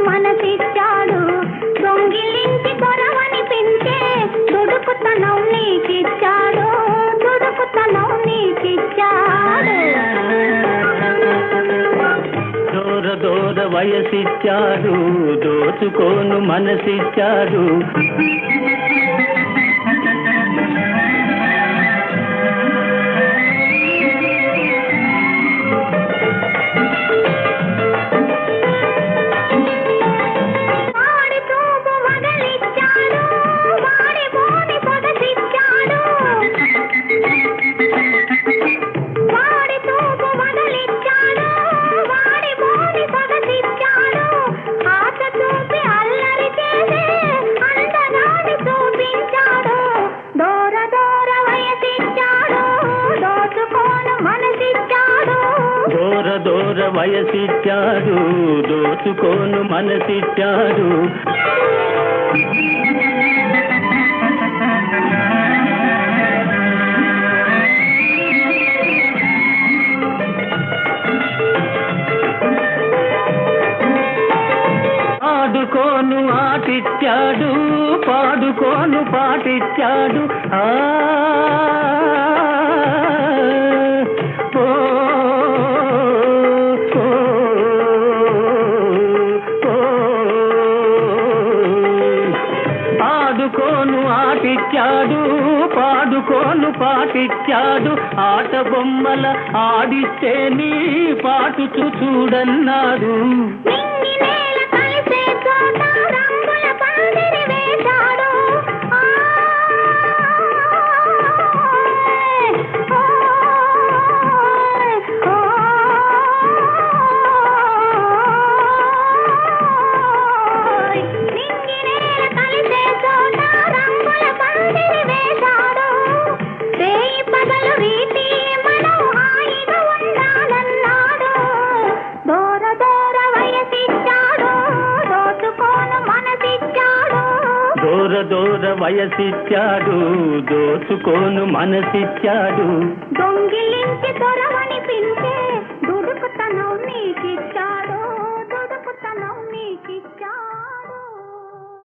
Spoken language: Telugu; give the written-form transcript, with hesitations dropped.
మనసిచ్చాడు దొంగిలించి కొరవని పెంచే దుడుకుతనం నీకిచ్చాడు దుడుకుతనం నీకిచ్చాడు దూర దూర వయసిచ్చాడు దోచుకోను మనసిచ్చాడు దూర వయసిచ్చాడు దోచుకోను మనసిచ్చాడు ఆడుకోను ఆటిచ్చాడు పాడుకోను పాటిచ్చాడు ఆడుకోను ఆటిచ్చాడు పాడుకోను పాటిచ్చాడు ఆట బొమ్మల ఆడిస్తే నీ పాటు చూడన్నాడు దూర దూర వయసిచ్చాడు దోచుకోను మనసిచ్చాడు దొంగిలించి కొరవని పెంచే